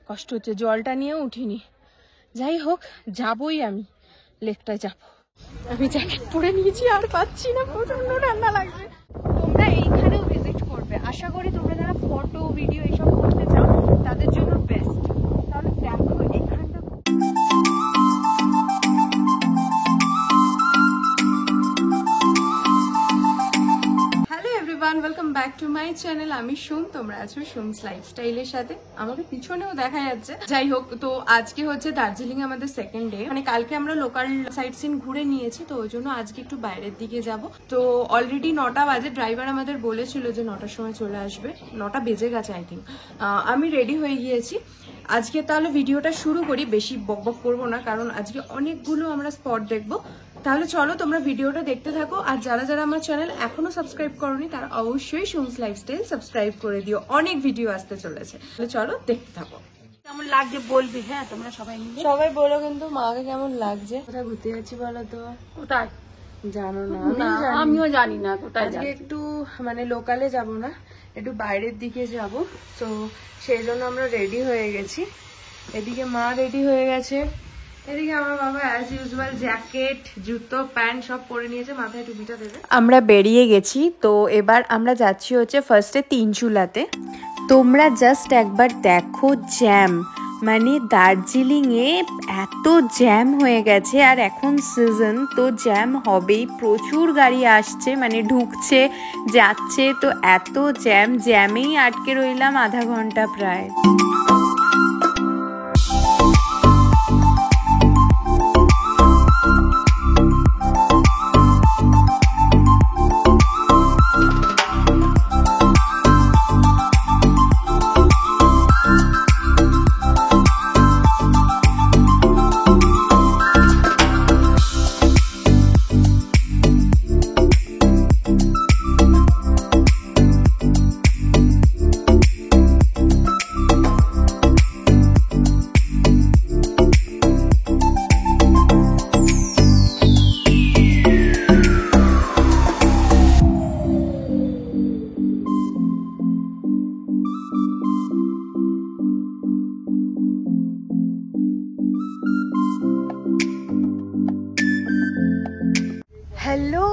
কষ্ট হচ্ছে, জলটা নিয়েও উঠিনি। যাই হোক, যাবই আমি, লেকটায় যাব। আমি জ্যাকেট পরে নিয়েছি, আর পাচ্ছি না, প্রচন্ড ঠান্ডা লাগছে। তোমরা এইখানেও ভিজিট করবে, আশা করি তোমরা যারা ফটো ভিডিও এইসব করতে চাও তাদের জন্য বেস্ট। তাহলে দেখো এখানটা। Welcome back to my channel. আমি সোম, তোমরা আছো সোমস লাইফস্টাইলের সাথে। আমাকে পিছনেও দেখা যাচ্ছে। যাই হোক, তো আজকে হচ্ছে দার্জিলিং আমাদের সেকেন্ড ডে। মানে কালকে আমরা লোকাল সাইট সিন ঘুরে নিয়েছি, তো ওই জন্য আজকে একটু বাইরের দিকে যাব। তো অলরেডি 9টা বাজে, ড্রাইভার আমাদের বলেছিল যে 9টার সময় চলে আসবে। 9টা বেজে গেছে আই থিঙ্ক। আমি রেডি হয়ে গিয়েছি। আজকে তাহলে ভিডিওটা শুরু করি, বেশি বকবক করবো না, কারণ আজকে অনেকগুলো আমরা স্পট দেখবো। তাহলে চলো তোমরা ভিডিওটা দেখতে থাকো। আর যারা যারা আমার চ্যানেল এখনো সাবস্ক্রাইব করোনি তারা অবশ্যই সোমস লাইফস্টাইল সাবস্ক্রাইব করে দিও, অনেক ভিডিও আসতে চলেছে। তাহলে চলো দেখতে থাকো। কেমন লাগছে বলবি, হ্যাঁ তোমরা সবাই মিলে। সবাই বলো কিন্তু মাকে কেমন লাগছে। কোথায় ঘুরতে যাচ্ছি বলো তো? কোথায় জানো না? আমিও জানি না কোথায় আজকে একটু মানে লোকালে যাব না, একটু বাইরের দিকে যাব। তো সেই জন্য আমরা রেডি হয়ে গেছি। এদিকে মা রেডি হয়ে গেছে, এদিকে আমার বাবা অ্যাজ ইউজুয়াল জ্যাকেট, জুতো, প্যান্ট সব পরে নিয়েছে, মাথায় টুপিটা দেবে। আমরা বেরিয়ে গেছি। তো এবার আমরা যাচ্ছি হচ্ছে ফার্স্টে তিনচুলাতে। তোমরা জাস্ট একবার দেখো জ্যাম, মানে দার্জিলিংয়ে এত জ্যাম হয়ে গেছে। আর এখন সিজন, তো জ্যাম হবেই, প্রচুর গাড়ি আসছে, মানে ঢুকছে যাচ্ছে, তো এত জ্যামেই আটকে রইলাম আধা ঘন্টা প্রায়। হ্যালো,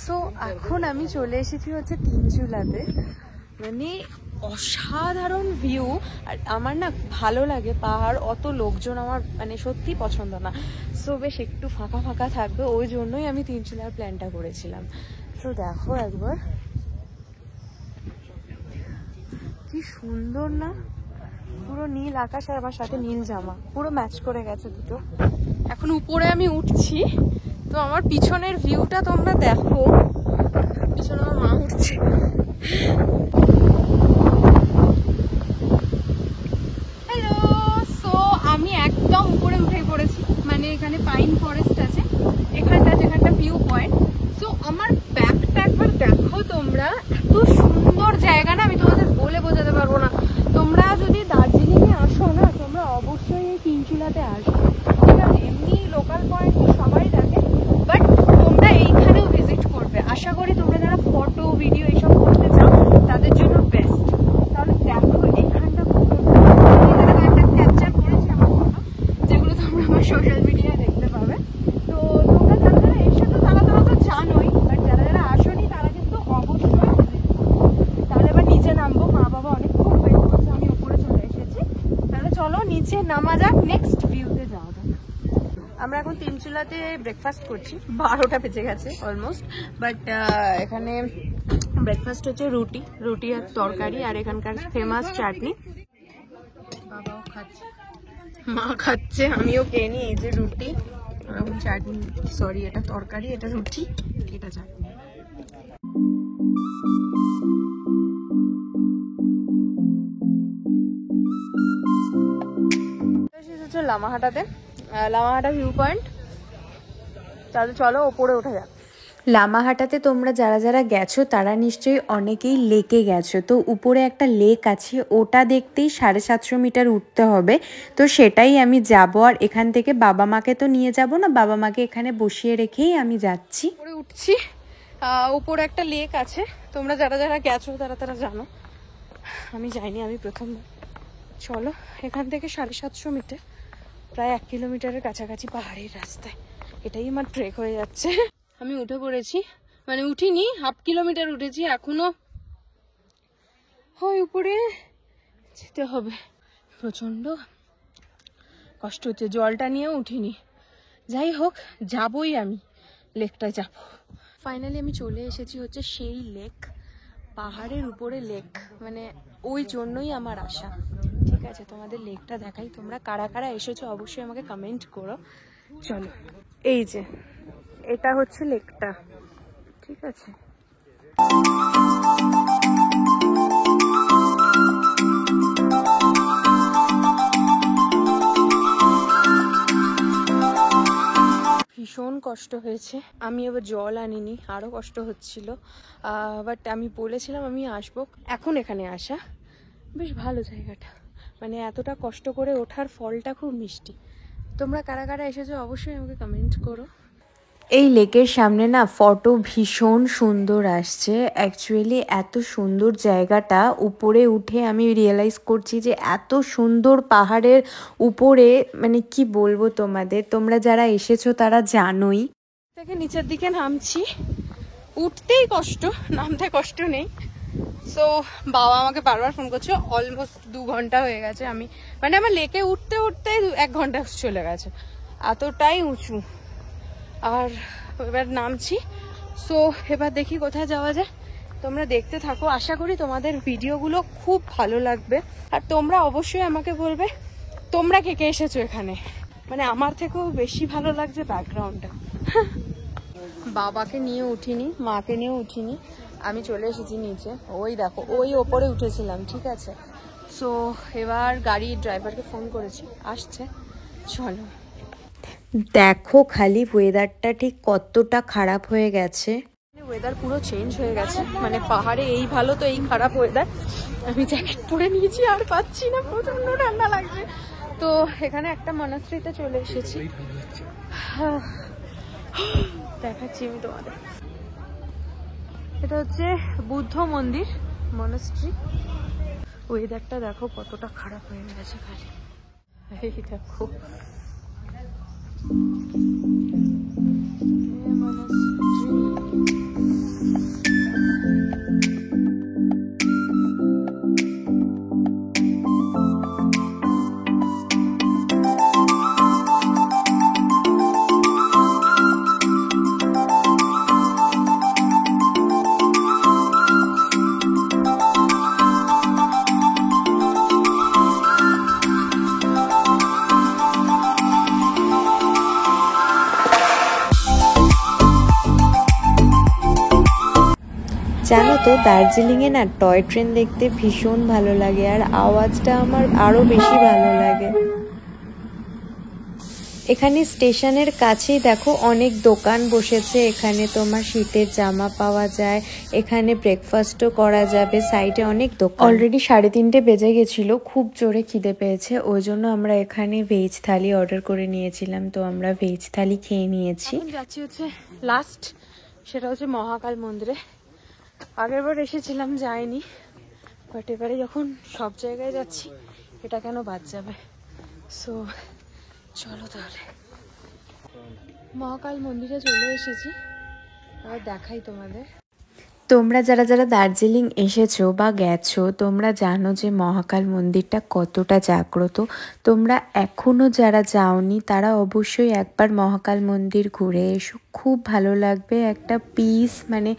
সো এখন আমি চলে এসেছি হচ্ছে তিনচুলাতে। মানে অসাধারণ ভিউ। আর আমার না ভালো লাগে পাহাড়, অত লোকজন আমার মানে সত্যি পছন্দ না। সো বেশ একটু ফাঁকা ফাঁকা থাকবে, ওই জন্যই আমি তিনচুলার প্ল্যানটা করেছিলাম। তো দেখো একবার কি সুন্দর না, পুরো নীল আকাশ আর আমার সাথে নীল জামা, পুরো ম্যাচ করে গেছে দুটো। এখন উপরে আমি উঠছি, তো আমার পিছনের ভিউটা তোমরা দেখো। পিছনে আমার মা উঠছে। হ্যালো, সো আমি একদম উপরে উঠে পড়েছি। মানে এখানে পাইন ফরেস্ট আছে, যেখানটা ভিউ পয়েন্ট। সো আমার ব্যাকটা একবার দেখো তোমরা, এত সুন্দর জায়গা না, আমি তোমাদের বলে বোঝাতে পারবো না। তোমরা যদি দার্জিলিংয়ে আসো না, তোমরা অবশ্যই এই তিনচুলাতে আসো। ঠিক আছে, এমনি লোকাল পয়েন্ট সবাই দেখে, বাট তোমরা এইখানেও ভিজিট করবে। আশা করি তোমরা যারা ফটো ভিডিও এইসব করতে চাও তাদের জন্য বেস্ট। তাহলে দেখো এইখানটা কয়েকটা ক্যাপচার করেছি আমার ফটো, যেগুলো তোমরা আমার সোশ্যাল মিডিয়ায় দেখতে পাবে। তো তোমরা যারা যারা এসে তো তারা তো জানোই, বাট যারা যারা আসোনি তারা কিন্তু অবশ্যই ভিজিট করবে। তাহলে এবার নিচে নামবো, মা বাবা অনেকক্ষণ ওয়েট করছে, আমি উপরে চলে এসেছি। তাহলে চলো নিচে নামা যাক, নেক্সট ভিউতে যাওয়া যাক। আমরা এখন তিনচুলাতে ব্রেকফাস্ট করছি, 12টা বেজে গেছে অলমোস্ট। বাট এখানে ব্রেকফাস্ট হচ্ছে রুটি আর তরকারি, আর এখানকার ফেমাস চাটনি। বাবাও খাচ্ছে, মা খাচ্ছে, আমিও খেয়ে নিই। এই যে রুটি, চাটনি, সরি এটা তরকারি, এটা রুটি, এটা চাটনি। লামাহাটাতে, লামাহাটা ভিউ পয়েন্ট। তাহলে চলো ওপরে ওঠা যাক। লামাহাটাতে তোমরা যারা যারা গেছো তারা নিশ্চয়ই অনেকেই লেকে গেছো। তো উপরে একটা লেক আছে, ওটা দেখতেই 750 মিটার উঠতে হবে। তো সেটাই আমি যাব। আর এখান থেকে বাবা মাকে তো নিয়ে যাব না, বাবা মাকে এখানে বসিয়ে রেখেই আমি যাচ্ছি। উপরে উঠছি, উপরে একটা লেক আছে, তোমরা যারা যারা গেছো তারা তারা জানো, আমি যাইনি, আমি প্রথমবার। চলো, এখান থেকে 750 মিটার, প্রায় 1 কিলোমিটারের কাছাকাছি পাহাড়ের রাস্তায়, এটাই আমার ট্রেক হয়ে যাচ্ছে। আমি উঠে পড়েছি, মানে উঠিনি, 1/2 কিলোমিটার উঠেছি, এখনো হয় উপরে যেতে হবে। প্রচন্ড কষ্ট হচ্ছে, জলটা নিয়েও উঠিনি। যাই হোক, যাবই, আমি লেকটায় যাব। ফাইনালি আমি চলে এসেছি হচ্ছে সেই লেক, পাহাড়ের উপরে লেক, মানে ওই জন্যই আমার আশা। ঠিক আছে, তোমাদের লেকটা দেখাই, তোমরা কারা কারা এসেছো অবশ্যই আমাকে কমেন্ট করো। চলো, এই যে এটা হচ্ছে লেকটা, ঠিক আছে। ভীষণ কষ্ট হয়েছে, আমি এবার জল আনিনি, আরও কষ্ট হচ্ছিল, বাট আমি বলেছিলাম আমি আসবো। এখন এখানে আসা বেশ ভালো জায়গাটা, মানে এতটা কষ্ট করে ওঠার ফলটা খুব মিষ্টি। তোমরা কারা কারা এসেছো অবশ্যই আমাকে কমেন্ট করো। এই লেকের সামনে না ফটো ভীষণ সুন্দর আসছে। অ্যাকচুয়ালি এত সুন্দর জায়গাটা, উপরে উঠে আমি রিয়েলাইজ করছি যে এত সুন্দর পাহাড়ের উপরে, মানে কি বলবো তোমাদের, তোমরা যারা এসেছো তারা জানোই। থেকে নিচের দিকে নামছি, উঠতেই কষ্ট, নামতে কষ্ট নেই। সো বাবা আমাকে বারবার ফোন করছে, অলমোস্ট 2 ঘন্টা হয়ে গেছে, আমি মানে আমার লেকে উঠতে উঠতে 1 ঘন্টা চলে গেছে, এতটাই উঁচু। আর এবার নামছি, সো এবার দেখি কোথায় যাওয়া যায়, তোমরা দেখতে থাকো। আশা করি তোমাদের ভিডিওগুলো খুব ভালো লাগবে, আর তোমরা অবশ্যই আমাকে বলবে তোমরা কে কে এসেছো এখানে, মানে আমার থেকেও বেশি ভালো লাগছে ব্যাকগ্রাউন্ডটা। বাবাকে নিয়ে উঠিনি, মাকে নিয়ে উঠিনি, আমি চলে এসেছি নিচে। ওই দেখো, ওই ওপরে উঠেছিলাম, ঠিক আছে। সো এবার গাড়ির ড্রাইভারকে ফোন করেছি, আসছে। চলো, দেখো খালি ওয়েদারটা ঠিক কতটা খারাপ হয়ে গেছে, ওয়েদার পুরো চেঞ্জ হয়ে গেছে, মানে পাহাড়ে এই ভালো তো এই খারাপ ওয়েদার। আমি জ্যাকেট পরে নিয়েছি, আর পাচ্ছি না, প্রচন্ড ঠান্ডা লাগছে। তো এখানে একটা মনাস্ট্রিতে চলে এসেছি, দেখাচ্ছি আমি তোমাদের। এটা হচ্ছে বুদ্ধ মন্দির মনাস্ট্রি। ওয়েদারটা দেখো কতটা খারাপ হয়ে গেছে, খালি এই দেখো। জানো তো, দার্জিলিংয়ে না টয় ট্রেন দেখতে ভীষণ ভালো লাগে, আর আওয়াজটা আমার আরো বেশি ভালো লাগে। এখানে স্টেশনের কাছেই দেখো অনেক দোকান বসেছে, এখানে তোমার শীতের জামা পাওয়া যায়, এখানে ব্রেকফাস্টও করা যাবে, সাইডে অনেক দোকান। অলরেডি 3:30 বেজে গেছিল, খুব জোরে খিদে পেয়েছে, ওই জন্য আমরা এখানে ভেজ থালি অর্ডার করে নিয়েছিলাম। তো আমরা ভেজ থালি খেয়ে নিয়েছি। যাচ্ছি হচ্ছে লাস্ট, সেটা হচ্ছে মহাকাল মন্দিরে। আগের বার এসেছিলাম, যাইনি, বাট এবারে যখন সব জায়গায় যাচ্ছি এটা কেন বাদ যাবে। সো চলো তাহলে, মহাকাল মন্দিরে চলে এসেছি, এবার দেখাই তোমাদের। তোমরা যারা যারা দার্জিলিং এসেছো বা গেছো, তোমরা জানো যে মহাকাল মন্দিরটা কতটা জাগ্রত। তোমরা এখনো যারা যাওনি তারা অবশ্যই একবার মহাকাল মন্দির ঘুরে এসো, খুব ভালো লাগবে। একটা পিস, মানে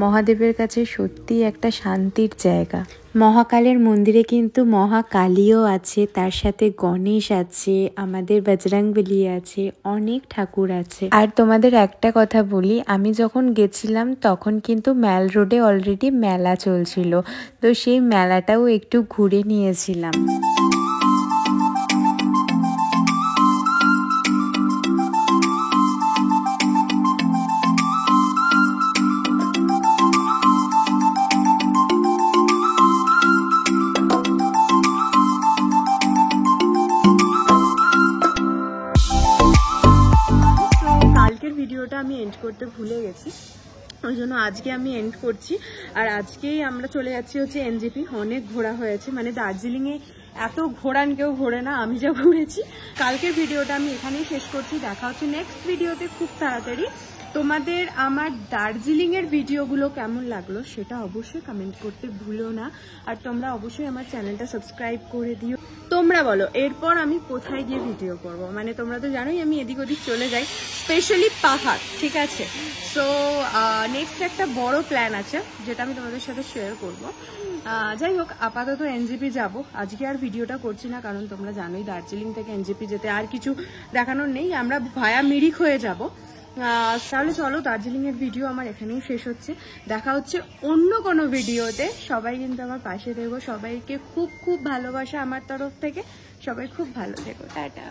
মহাদেবের কাছে সত্যি একটা শান্তির জায়গা। মহাকালের মন্দিরে কিন্তু মহাকালীও আছে, তার সাথে গণেশ আছে, আমাদের বজরংবলী আছে, অনেক ঠাকুর আছে। আর তোমাদের একটা কথা বলি, আমি যখন গেছিলাম তখন কিন্তু ম্যাল রোডে অলরেডি মেলা চলছিল, তো সেই মেলাটাও একটু ঘুরে নিয়েছিলাম। ভিডিওটা আমি এন্ড করতে ভুলে গেছি, ওই জন্য আজকে আমি এন্ড করছি। আর আজকেই আমরা চলে যাচ্ছি হচ্ছে এনজেপি। অনেক ঘোরা হয়েছে, মানে দার্জিলিংয়ে এত ঘোরান কেউ ঘোরে না, আমি যা ঘুরেছি। কালকের ভিডিওটা আমি এখানেই শেষ করছি, দেখা হচ্ছে নেক্সট ভিডিওতে খুব তাড়াতাড়ি। তোমাদের আমার দার্জিলিংয়ের ভিডিওগুলো কেমন লাগলো সেটা অবশ্যই কমেন্ট করতে ভুলো না। আর তোমরা অবশ্যই আমার চ্যানেলটা সাবস্ক্রাইব করে দিও। তোমরা বলো এরপর আমি কোথায় গিয়ে ভিডিও করব, মানে তোমরা তো জানোই আমি এদিক ওদিক চলে যাই, স্পেশালি পাহাড়, ঠিক আছে? সো নেক্সট একটা বড় প্ল্যান আছে যেটা আমি তোমাদের সাথে শেয়ার করব। যাই হোক, আপাতত এনজেপি যাব। আজকে আর ভিডিওটা করছি না, কারণ তোমরা জানোই দার্জিলিং থেকে এনজেপি যেতে আর কিছু দেখানোর নেই, আমরা ভায়া মিরিক হয়ে যাব। তাহলে চলো, দার্জিলিংয়ের ভিডিও আমার এখানেই শেষ হচ্ছে। দেখা হচ্ছে অন্য কোনো ভিডিওতে। সবাই কিন্তু আমার পাশে থেকো, সবাইকে খুব খুব ভালোবাসা আমার তরফ থেকে। সবাই খুব ভালো থেকো, টাটা।